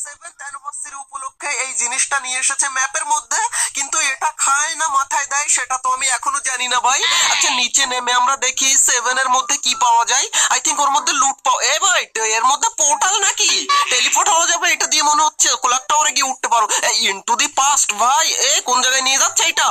Seventh anniversary উপলক্ষে এই জিনিসটা নিয়ে এসেছে ম্যাপের মধ্যে, কিন্তু এটা খায় না মাথায় দেয় সেটা তো আমি এখনো জানি না ভাই। আচ্ছা নিচে নেমে আমরা দেখি সেভেন এর মধ্যে কি পাওয়া যায়। আই থিঙ্ক ওর মধ্যে লুট পাও। এ ভাই এর মধ্যে পোর্টাল নাকি টেলিপোর্ট হওয়া যাবে, এটা দিয়ে মনে হচ্ছে ক্লক টাওয়ারে গিয়ে উঠতে পারো। ইনটু দি পাস্ট ভাই, এ কোন জায়গায় নিয়ে যাচ্ছে এটা?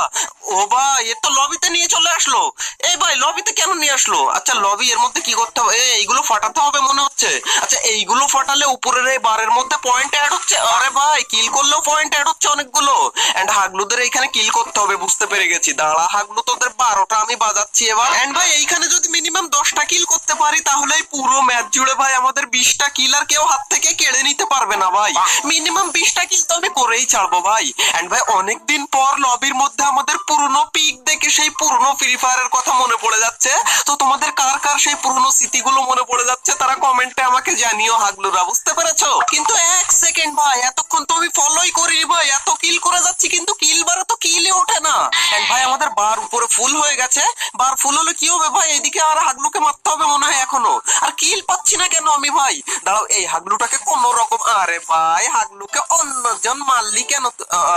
ও ভাই এ তো লবিতে নিয়ে চলে আসলো। এই ভাই লবিতে কেন নিয়ে আসলো? আচ্ছা লবি, এর মধ্যে কি করতে হবে? এইগুলো ফাটাতে হবে মনে হচ্ছে। আচ্ছা এইগুলো ফাটালে উপরের এই বারের মধ্যে পয়েন্ট অ্যাড হচ্ছে। আরে ভাই কিল করলেও পয়েন্ট অ্যাড হচ্ছে অনেকগুলো। এন্ড হাগলুদের এইখানে কিল করতে হবে, বুঝতে পেরে গেছি। দাঁড়া হাগলু, তোদের 12টা আমি বাজাচ্ছি এবার। এন্ড ভাই এইখানে যদি মিনিমাম 10টা কিল করতে পারি তাহলে পুরো ম্যাচ জুড়ে ভাই আমাদের 20টা কিল আর কেউ হাত থেকে কেড়ে নিতে পারবে না ভাই। মিনিমাম 20টা কিল তো আমি করেই ছাড়বো ভাই। এন্ড ভাই অনেকদিন পর লবির মধ্যে আমাদের পুরনো পিক দেখে সেই পুরনো ফ্রি ফায়ারের কথা মনে পড়ে যাচ্ছে। তো তোমাদের কার কার সেই পুরনো স্মৃতিগুলো মনে পড়ে যাচ্ছে তারা কমেন্টে আমাকে জানিও হাগলুরা, বুঝতে পেরেছো? কিন্তু এক সেকেন্ড ভাই, এতক্ষণ তো আমি ফলোই করি ভাই, এত কিল করে যাচ্ছি কিন্তু কিল বারে তো কিলই ওঠে না। এন্ড ভাই আমাদের বার উপরে ফুল হয়ে গেছে। বার ফুল হলে কি হবে ভাই? এইদিকে আর হাগলুকে মারতে হবে মনে হয় এখনো। আর কিল পাচ্ছি না কেন আমি ভাই? দাঁড়াও এই হাগলুটাকে কোন রকম, আরে ভাই হাগলুকে অন্যজন মারলি কেন?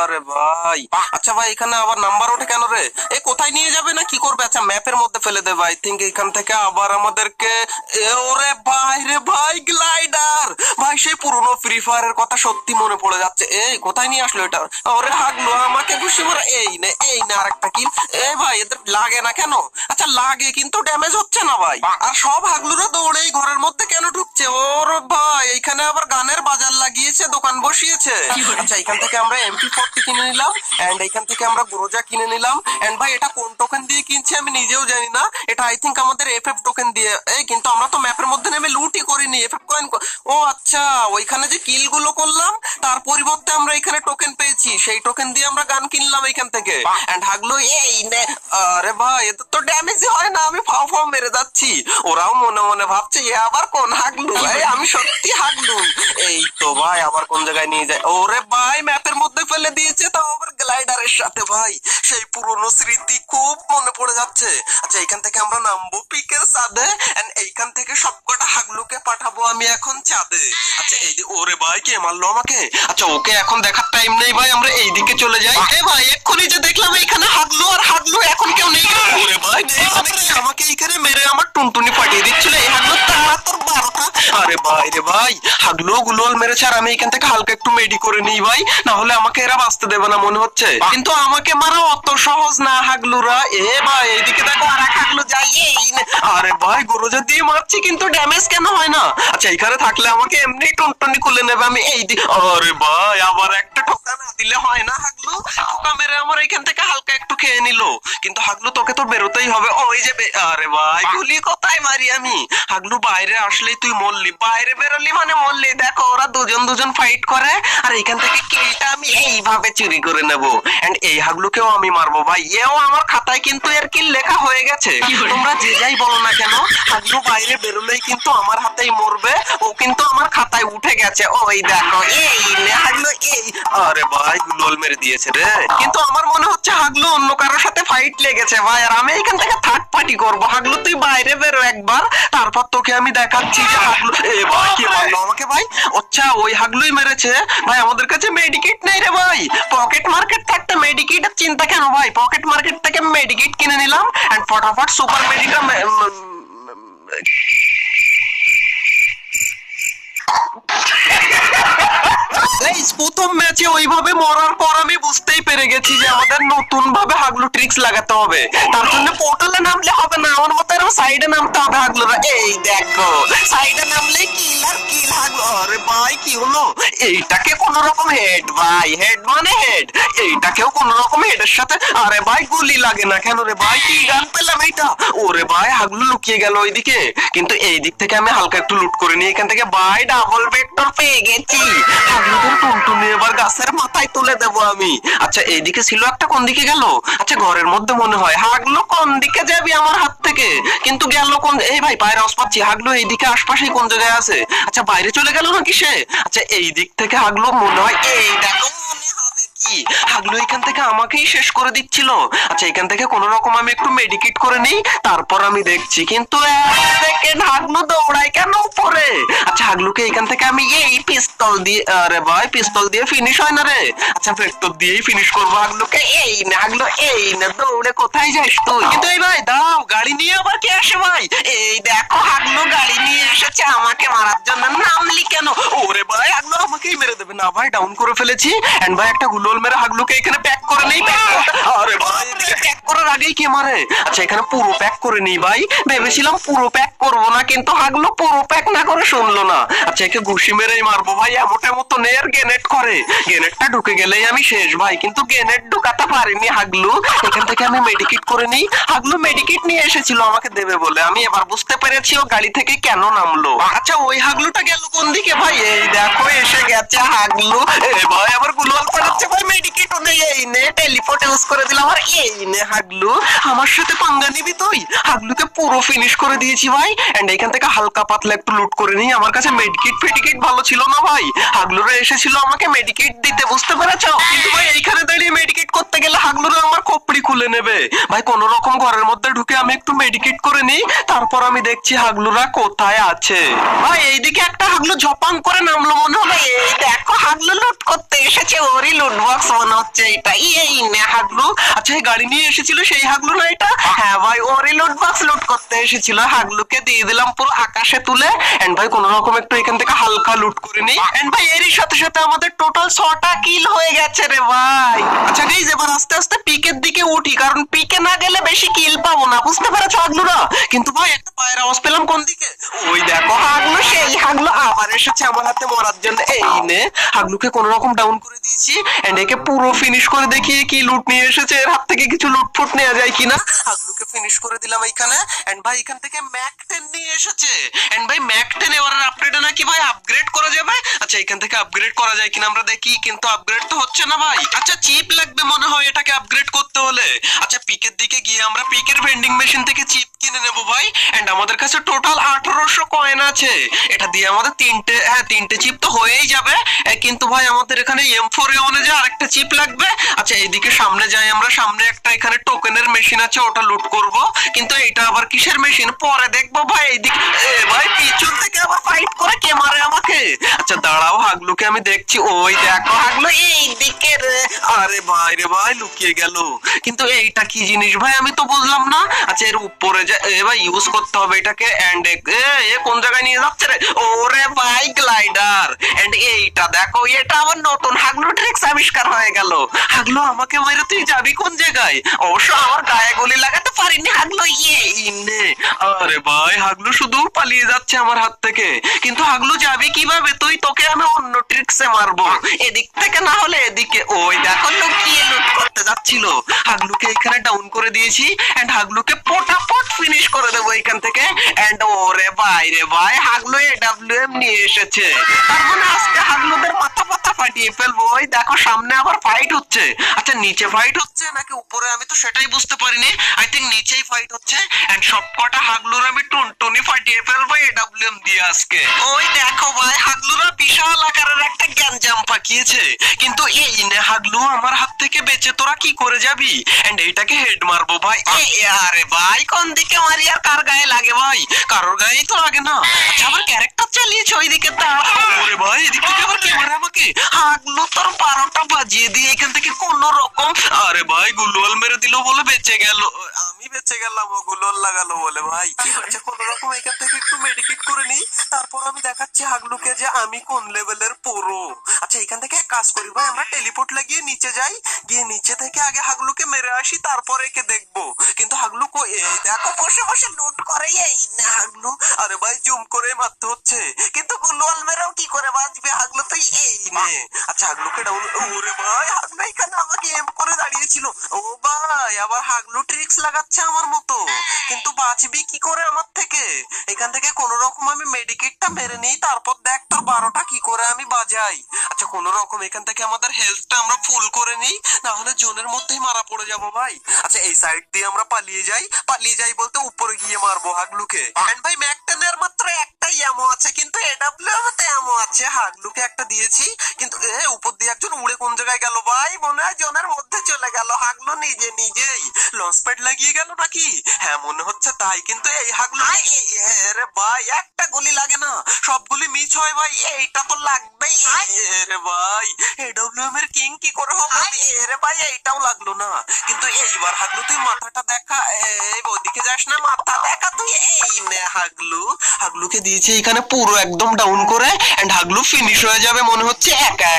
আরে ভাই আচ্ছা ভাই এখানে আবার নাম্বার ওঠে কেন রে? এ কোথায় নিয়ে যাবে না কি করবে? আচ্ছা ম্যাপের মধ্যে ফেলে দেবে আই থিঙ্ক। এখান থেকে আবার আমাদেরকে ওরে ভাই রে ভাই গ্লাইডার ভাই, সেই পুরনো ফ্রি ফায়ারের কথা সত্যি মনে পড়ে যাচ্ছে। এই কোথায় নিয়ে আসলো এটা? ওরে হাগলু আমাকে খুশি মারা। এই না আরেকটা কিল। এ ভাই এদের লাগে না কেন? আচ্ছা লাগে কিন্তু ড্যামেজ হচ্ছে না ভাই। আর সব হাগলুরা দৌড়ে এই ঘরের মধ্যে কেন ঢুকছে? ওর ভাই এইখানে আবার গানের বাজার লাগিয়েছে, দোকান বসিয়েছে। আচ্ছা এখান থেকে আমরা MP40 কিনে নিলাম। এন্ড এখান থেকে আমরা গ্রোজা কিনে নিলাম। এন্ড ভাই এটা কোন টোকেন দিয়ে কিনছি আমি নিজেও জানি না। এটা আই থিঙ্ক আমাদের FF টোকেন দিয়ে। এই কিন্তু আমরা তো ম্যাপের মধ্যে নেমে লুটই করিনি, FF কয়েন। ও আচ্ছা ওইখানে যে কিল গুলো করলাম তার পরিবর্তে আমরা এখানে টোকেন পেয়েছি, সেই টোকেন দিয়ে আমরা গান কিনলাম এখান থেকে। এন্ড হাগলু এই নে। আরে ভাই এত তো ড্যামেজই হয় না, আমি ফাও ফাও মেরে যাচ্ছি। ওরাও মনে মনে ভাবছে এ আবার কোন হাগলু? এই আমি সত্যি হাগলু। এই তো ভাই আবার কোন জায়গায় নিয়ে যায়? ওরে ভাই ম্যাপের মধ্যে ফেলে দিয়েছে, তাও আবার গ্লাইডারের সাথে ভাই। সেই পুরনো স্মৃতি খুব মনে পড়ে যাচ্ছে। আচ্ছা এখান থেকে আমরা নামবো পিকের ছাদে। এন্ড এইখান থেকে সবকটা হাগলুকে পাঠাবো আমি এখন চাঁদে। আচ্ছা এই যে ওরে ভাই কে মারলো আমাকে? আচ্ছা ওকে এখন দেখার টাইম নেই ভাই, আমরা এইদিকে চলে যাই। এ ভাই এক্ষুনি যে দেখলাম এইখানে হাগলু, আর হাগলু এখন কেউ নেই। ওরে ভাই এখানে কি আমাকে এইখানে মেরে আমার টুনটুনি পাঠিয়ে দিচ্ছিল এই হাগলু? তারা তোর 12টা। আরে ভাই রে ভাই হাগলু গুলোল মেরেছে। আর আমি এখান থেকে হালকা একটু মেডি করে নিই ভাই, না হলে আমাকে এরা বাঁচতে দেবে না মনে হচ্ছে। কিন্তু আমাকে মারা অত সহজ না হাগলুরা। এ ভাই এইদিকে দেখো আর এক হাগলু যাই। আরে ভাই গরুজা দিয়ে মারছি কিন্তু ড্যামেজ কেন হয় না? আচ্ছা এখানে থাকলে আমাকে এমনি টুনটুনি খুলে নেবে। আমি এই দি আরে ভাই আবার একটা ঠোকা না দিলে হয় না হাগলু? ঠোকা মেরে আমার এখান থেকে হালকা একটু খেয়ে নিল। কিন্তু হাগলু তোকে তো বেরোতেই হবে। ওই যে আরে ভাই গুলি কোথায় মারি আমি? হাগলু বাইরে আসলেই তুই মরলি, বাইরে বেরোলি মানে মরলি। দেখো ওরা দুজন দুজন ফাইট করে আর এখান থেকে কিলটা আমি এইভাবে চুরি করে নেব। এন্ড এই হাগলুকেও আমি মারবো ভাই। এও আমার খাতায় কিন্তু এর কিল লেখা হয়ে গেছে। তোমরা যে যাই বলো না কেন হাগলু বাইরে বেরোলেই কিন্তু আমার হাতেই মরবে। ও কিন্তু আমার খাতায় উঠে গেছে। ওই দেখো এই নে হাগলু এই। আরে ভাই গুলোল মেরে দিয়েছে রে। কিন্তু আমার মনে হচ্ছে হাগলু অন্য কারোর সাথে ফাইট লেগেছে ভাই। আর আমি এখান থেকে থার্ড পার্টি করবো। হাগলু তুই বাইরে বেরো একবার, তারপর তোকে আমি দেখাচ্ছি যে হাগলু। এ ভাই কি মারলো আমাকে ভাই? আচ্ছা ওই হাগলুই মেরেছে ভাই। আমাদের কাছে মেডিকিট নেই রে ভাই। পকেট মার্কেট থাকতে মেডিকিটের চিন্তা কেন ভাই? পকেট মার্কেট থেকে মেডিকিট কিনে নিলাম। এন্ড ফটাফট সুপার মেডিকা প্রথম ম্যাচে ওইভাবে মরার পর আমি বুঝতেই পেরে গেছি যে আমাদের নতুন ভাবে হাগলু ট্রিক্স লাগাতে হবে। তার জন্য পোর্টালে নামলে হবে না, আমার মতো এরকম সাইডে নামতে হবে হাগলুরা। এই দেখো সাইডে নামলে কিল আর কিল হাগলু। আরে ভাই কি হলো? এইটাকে কোন রকম হেড ভাই, হেড মানে হেড। এইটাকেও কোন রকম হেডের সাথে। আরে ভাই গুলি লাগে না কেন রে ভাই? কি গান পেলাম এইটা? ওরে ভাই হাগলু লুকিয়ে গেল ওইদিকে। কিন্তু এই দিক থেকে আমি হালকা একটু লুট করে নিই এখান থেকে। ভাই ডাবল ভেক্টর পেয়ে গেছি। হাগলুদের টুনটুনি এবার গাছের মাথায় তুলে দেবো আমি। আচ্ছা এইদিকে ছিল একটা, কোন দিকে গেল? আচ্ছা ঘরের মধ্যে মনে হয়। হাগলু কোন দিকে যাবি আমার হাত থেকে? কিন্তু গেল কোন? এই ভাই পায়ের আওয়াজ পাচ্ছি। হাগলু এইদিকে আশপাশে কোন জায়গায় আছে? আচ্ছা বাইরে চলে গেল নাকি সে? আচ্ছা এই দিক থেকে হাগলু মনে হয়। এই দেখো মনে হবে কি হাগলু এখান থেকে আমাকেই শেষ করে দিচ্ছিল। আচ্ছা এখান থেকে কোন রকম আমি একটু মেডিকেট করে নেই, তারপর আমি দেখছি। কিন্তু এক সেকেন্ড হাগলু দৌড়ায় কেন উপরে? আচ্ছা হাগলুকে এখান থেকে আমি এই পিস্তল দিয়ে, আরে ভাই পিস্তল দিয়ে ফিনিশ হয় না রে। আচ্ছা ভেক্টর দিয়েই ফিনিশ করবো হাগলুকে। এই না হাগলু, এই না, দৌড়ে কোথায় যাস তুই? কিন্তু এই ভাই দাঁড়াও, গাড়ি নিয়ে আবার কে আসে ভাই? এই দেখো হাগলু গাড়ি নিয়ে এসেছে আমাকে মারার জন্য। নামলি কেন? ওরে ভাই হাগলু আমাকেই মেরে দেবে। না ভাই ডাউন করে ফেলেছি। এন্ড ভাই একটা গুলোল মেরে হাগলুকে এখানে প্যাক করে নেই। আরে ভাই এদিকে প্যাক করার আগেই কে মারে? আচ্ছা এখানে পুরো প্যাক করে নেই ভাই। ভেবেছিলাম পুরো প্যাক করবো না, কিন্তু হাগলু পুরো প্যাক না করে শুনলো না। আচ্ছা একে ঘুষি মেরেই মারবো ভাই। এমন তো নেই, আর গ্রেনেড করে। গ্রেনেডটা ঢুকে গেলেই আমি শেষ ভাই, কিন্তু গ্রেনেড ঢুকাতে পারিনি হাগলু। এখান থেকে আমি মেডিকেট করে নিই। হাগলু মেডিকেট নিয়ে এসেছিল আমাকে দেবে বলে। আমি এবার বুঝতে পেরেছি ও গাড়ি থেকে কেন নামলো। আচ্ছা ওই হাগলুটা গেল কোন দিকে ভাই? এই দেখো এসে গেছে হাগলু। এ ভাই আবার গুলোল পড়াচ্ছে ভাই। মেডিকেট নেই, এই নে টেলিপোর্ট ইউজ করে দিলাম। আর এই নে হাগলু, আমার সাথে পাঙ্গা নিবি তুই? হাগলুকে পুরো ফিনিশ করে দিয়েছি ভাই। এন্ড এখান থেকে হালকা পাতলা একটু লুট করে নিই। আমার কাছে মেডিকেট ফেডিকেট ভালো ছিল না ভাই। হাগলুরা এসেছিল আমাকে মেডিকেট দিতে, বুঝতে পেরেছো? কিন্তু ভাই এইখানে দাঁড়িয়ে মেডিকেট করতে গেলে হাগলুরা আমার খোপড়ি খুলে নেবে ভাই। কোন রকম ঘরের মধ্যে ঢুকে আমি একটু মেডিকেট করে নিই, তারপর আমি দেখছি হাগলুরা কোথায় আছে। ভাই এইদিকে একটা হাগলু ঝপাং করে নামলো মনে হলো। এই দেখো হাগলু লুট করতে এসেছে, ওরই লুট বক্স মনে হচ্ছে এটা। এই নে হাগলু। আচ্ছা এই গাড়ি নিয়ে এসেছিল সেই হাগলু না এটা? হ্যাঁ ভাই ওরই লুট বক্স লুট করতে এসেছিল। হাগলুকে দিয়ে দিলাম পুরো আকাশে তুলে। এন্ড ভাই কোন রকম একটু এখান থেকে হালকা লুট করে নিই। এন্ড ভাই এরই সাথে সাথে আমাদের টোটাল 6টা কিল হয়ে গেছে রে ভাই। আচ্ছা গাইস এবার আস্তে আস্তে পিকের দিকে উঠি, কারণ পিকে না গেলে বেশি কিল পাবো না, বুঝতে পেরেছো হাগলুরা? কিন্তু ভাই একটা পায়ের আওয়াজ পেলাম কোন দিকে। ওই দেখো হাগলু, সেই হাগলু আবার এসেছে আমার হাতে মরার জন্য। এই নে হাগলুকে কোন রকম ডাউন করে দিয়েছি। এন্ড একে পুরো ফিনিশ করে দেখিয়ে কি লুট নিয়ে এসেছে, এর হাত থেকে কিছু লুট ফুট নেওয়া যায় কিনা। হাগলুকে ফিনিশ করে দিলাম এইখানে। এন্ড ভাই এখান থেকে ম্যাক 10 নিয়ে এসেছে। এন্ড ভাই ম্যাক 10 এবারের আপডেটে নাকি ভাই আপগ্রেড করা যাবে। আচ্ছা এখান থেকে আপগ্রেড করা যায় কিনা আমরা দেখি, কিন্তু আপগ্রেড তো হচ্ছে না ভাই। আচ্ছা চিপ লাগবে মনে হয় এটাকে আপগ্রেড করতে হলে। আচ্ছা পিকের দিকে গিয়ে আমরা পিকের ভেন্ডিং মেশিন থেকে চিপ কিনে নেবো ভাই। এন্ড আমাদের কাছে টোটাল 1800 কয়েন আছে। এটা দিয়ে আমাদের তিনটে চিপ তো হয়েই যাবে। কিন্তু ভাই আমাদের এখানে M4A1 যে আরেকটা চিপ লাগবে। আচ্ছা এইদিকে সামনে যাই আমরা। সামনে একটা এখানে টোকেনের মেশিন আছে, ওটা লুট করব। কিন্তু এটা আবার কিসের মেশিন পরে দেখবো ভাই। এইদিকে ভাই পিছন থেকে আবার ফাইট করে কে মারে আমাকে। আচ্ছা দাঁড়াও হাগলুকে আমি দেখছি। ওই দেখো হাগলু এইদিকে রে। আরে ভাই রে ভাই লুকিয়ে গেল। কিন্তু এইটা কি জিনিস ভাই আমি তো বুঝলাম না। আচ্ছা এর উপরে যে ভাই ইউজ করতে হবে এটাকে। এন্ড এ কোন জায়গায় নিয়ে যাচ্ছে রে? ওরে ভাই গ্লাইডার। এন্ড এইটা দেখো, এটা আবার নতুন হাগলু ট্রিক্স আবিষ্কার হয়ে গেল। হাগলু আমাকে মেরে তুই যাবি কোন জায়গায়? অবশ্য আমার গায়ে গুলি লাগাতে পারিনি হাগলু। ইনে আরে ভাই হাগলু শুধু পালিয়ে যাচ্ছে আমার হাত থেকে। কিন্তু হাগলু যাবি কিভাবে তুই? তোকে আমি অন্য ট্রিক্সে মারবো, এদিক থেকে না হলে এদিকে। ওই দেখো লুকিয়ে লুট করতে যাচ্ছিল। হাগলুকে এখানে ডাউন করে দিয়েছি। এন্ড হাগলুকে পটাপট ফিনিশ করে দেবো এখান থেকে। এন্ড ওরে ভাই রে ভাই হাগলু AWM নিয়ে এসেছে। তার মানে আজকে হাগলুদের মাথা পাতা ফাটিয়ে ফেলবো। ওই দেখো সামনে আবার ফাইট হচ্ছে। আচ্ছা নিচে ফাইট হচ্ছে নাকি উপরে আমি তো সেটাই বুঝতে পারিনি। আই থিঙ্ক নিচেই ফাইট হচ্ছে। এন্ড সবকটা হাগলুর আমি টুনটুনি ফাটিয়ে ফেলবো AWM দিয়ে আজকে। ওই দেখো ভাই হাগলুরা বিশাল আকারের একটা গ্যাঞ্জাম পাকিয়েছে। কিন্তু এই নে হাগলু আমার হাত থেকে বেঁচে তোরা কি করে যাবি? এন্ড এইটাকে হেড মারবো ভাই। আরে ভাই কোন দিকে মারি আর কার গায়ে লাগে ভাই? কারোর গায়েই তো লাগে না। আচ্ছা আবার ক্যারেক্টার চালিয়েছে ওইদিকে। ওরে ভাই এদিক থেকে আবার কে মারে আমাকে? হাগলু তোর 12টা বাজিয়ে দিয়ে এখান থেকে কোন রকম। আরে ভাই গুলোল মেরে দিল বলে বেঁচে গেল। আমি বেঁচে গেলাম ও গুলোল লাগালো বলে ভাই। আচ্ছা কোন রকম এখান থেকে একটু মেডিকেট করে নিই, তারপর আমি দেখাচ্ছি হাগলুকে যে আমি কোন লেভেলের পুরো। আচ্ছা এখান থেকে এক কাজ করি ভাই, আমরা টেলিপোর্ট লাগিয়ে নিচে যাই, গিয়ে নিচে থেকে আগে হাগলুকে মেরে আসি, তারপর একে দেখবো। কিন্তু হাগলু দেখো বসে বসে লুট করে। এই না হাগলু, আরে ভাই জুম করে মারতে হচ্ছে। কিন্তু গুলোল মেরেও কি করে বাঁচবে হাগলু তুই? এই নে। আচ্ছা হাগলুকে ডাউন। ওরে ভাই হাগলু এখানে আমাকে এম করে দাঁড়িয়েছিল। ও ভাই আবার হাগলু ট্রিক্স লাগাচ্ছে আমার মতো। কিন্তু বাঁচবি কি করে আমার থেকে? এখান থেকে কোন রকম আমি মেডিকেটটা মেরে নিই, তারপর দেখ তোর 12টা কি করে আমি বাজি যাই। আচ্ছা কোন রকম এখান থেকে আমাদের হেলথটা আমরা ফুল করে নিই, না হলে জোনের মধ্যেই মারা পড়ে যাবো ভাই। আচ্ছা এই সাইড দিয়ে আমরা পালিয়ে যাই বলতে উপরে গিয়ে মারবো হাগলুকে। এন্ড ভাই ম্যাকটেনের মাত্র একটাই এমো আছে, কিন্তু এডব্লিউ তে এমো আছে। হাগলুকে একটা দিয়েছি, কিন্তু উপর দিয়ে একজন উড়ে কোন জায়গায় গেল ভাই? মনে হয় জোনের মধ্যে চলে গেল। হাগলু নিজেই লঞ্চ প্যাড লাগিয়ে গেল নাকি? হ্যাঁ মনে হচ্ছে তাই, কিন্তু এই হাগলু রে ভাই একটা গুলি লাগে না, সবগুলি মিস হয় ভাই। এইটা তো লাগবেই রে ভাই। এডব্লিউএম এর কিং কি করে হবে রে ভাই? এইটাও লাগলো না, কিন্তু এইবার হাগলু তুই মাথাটা দেখা। এই ওদিকে যাস না, মাথা দেখা তুই। এই নে হাগলুকে দিয়েছে এখানে পুরো একদম ডাউন করে। এন্ড হাগলু ফিনিশ হয়ে যাবে মনে হচ্ছে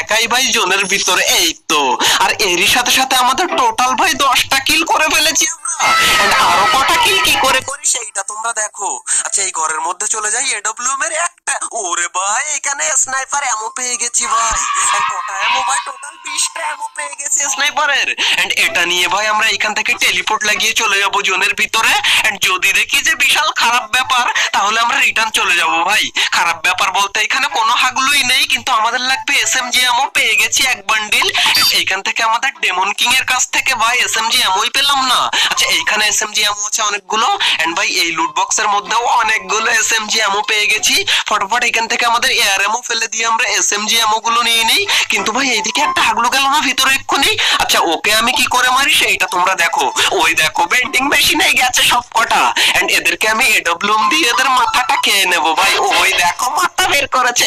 একাই ভাই জোনের ভিতরে। এই তো, আর এরই সাথে সাথে আমাদের টোটাল ভাই 10টা কিল করে ফেলেছি আমরা। এন্ড আরো কটা কিল কি করে করি সেইটা তোমরা দেখো। আচ্ছা এই ঘরের মধ্যে চলে যাই। এডব্লিউএম এর একটা, ওরে ভাই এখানে স্নাইপার এমো পেয়ে গেছি ভাই। এন্ড কটা এমো ভাই? টোটাল 20টা এমো পেয়ে গেছি স্নাইপারের। এন্ড এটা নিয়ে ভাই আমরা এখান থেকে টেলিপোর্ট লাগিয়ে চলে যাব জোনের ভিতরে। এন্ড যদি দেখি যে বিশাল খারাপ ব্যাপার, তাহলে আমরা রিটার্ন চলে যাব ভাই। খারাপ ব্যাপার বলতে এখানে কোনো হাগলুই নেই, কিন্তু আমাদের লাগবে এসএমজি এমো। পেয়ে গেছি এক বান্ডিল। এইখান থেকে আমাদের ডেমন কিং এর কাছ থেকে ভাই এসএমজি এমোই পেলাম না। আচ্ছা এইখানে এসএমজি এমো আছে অনেকগুলো। এন্ড ভাই এই লুট বক্সের মধ্যেও অনেকগুলো এসএমজি এমো পেয়ে গেছি। ফটাফট এখান থেকে আমাদের এয়ার এমো ফেলে দিয়ে আমরা এসএমজি এমো গুলো নিয়ে নিই। কিন্তু ভাই এইদিকে একটা হাগলু গেল না ভিতরে এক্ষুনি। আচ্ছা ওকে আমি কি করে মারি সেইটা তোমরা দেখো। ওই দেখো বেন্ডিং মেশিনে গেছে সব কটা। এন্ড এদেরকে আমি এডব্লিউএম দিয়ে এদের মাথাটা খেয়ে নেবো ভাই। ওই দেখো মাথা বের করেছে।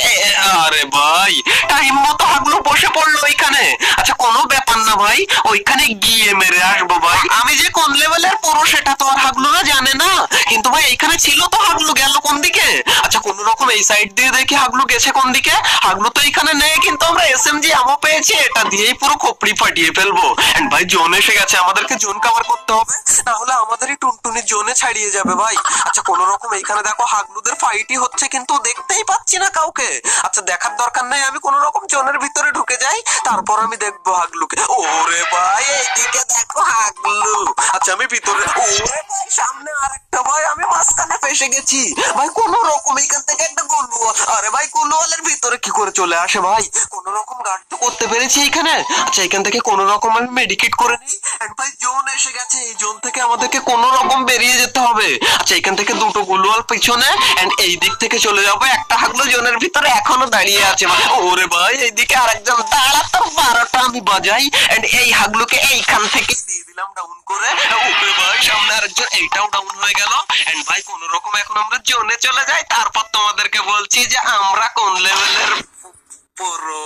আরে ভাই টাইম মতো হাগলু বসে পড়লো ওইখানে। আচ্ছা কোনো ব্যাপার না ভাই, ওইখানে গিয়ে মেরে আসবো ভাই। আমি যে কোন লেভেলের পুরো সেটা তো আর হাগলুরা জানে না, কিন্তু ভাই এইখানে ছিল তো। হাগলু গেল কোন দিকে? আচ্ছা কোন রকম এই সাইড দিয়ে দেখি হাগলু গেছে কোন দিকে। হাগলু তো এখানে নেই, কিন্তু আমরা এসএমজি এমো পেয়েছি। এটা দিয়েই পুরো খোপড়ি ফাটিয়ে ফেলবো। এন্ড ভাই জোন এসে গেছে, আমাদেরকে জোন কভার করতে হবে, না হলে আমাদেরই টুনটুনি জোনে ছাড়িয়ে যাবে ভাই। আচ্ছা কোন রকম এইখানে দেখো হাগলুদের ফাইটই হচ্ছে, কিন্তু দেখতেই পাচ্ছি না কাউকে। আচ্ছা দেখার দরকার নেই, আমি কোন রকম জোনের ভিতরে ঢুকে যাই, তারপর আমি দেখবো হাগলুকে। ওরে ভাই এইদিকে দেখো হাগলু। আচ্ছা আমি ভিতরে, ওরে ভাই সামনে আরেকটা ভাই, আমি মাঝখানে ফেসে গেছি ভাই। কোন রকম এখান থেকে একটা গোলুয়াল, আরে ভাই গোলুয়ালের ভিতরে কি করে চলে আসে ভাই? কোন রকম গার্ড তো করতে পেরেছি এখানে। আচ্ছা এখান থেকে কোন রকম আমি মেডিকেট করে নিই। এন্ড ভাই জোন এসে গেছে, এই জোন থেকে আমাদেরকে কোন রকম বেরিয়ে যেতে হবে। আচ্ছা এখান থেকে দুটো গোলুয়াল পিছনে, এন্ড এই দিক থেকে চলে যাবো। একটা হাগলু জোনের ভিতরে এখনো দাঁড়িয়ে আছে ভাই। ওরে ভাই এইদিকে আরেকজন, দাঁড়া তোর 12টা আমি বাজাই। এন্ড এই হাগলুকে এইখান থেকে দিয়ে দিলাম ডাউন করে। ওরে ভাই সামনে আরেকজন, এইটাও ডাউন হয়ে গেল। এন্ড ভাই কোন রকম এখন আমরা জোনে চলে যাই, তারপর তোমাদেরকে বলছি যে আমরা কোন লেভেলের পুরো।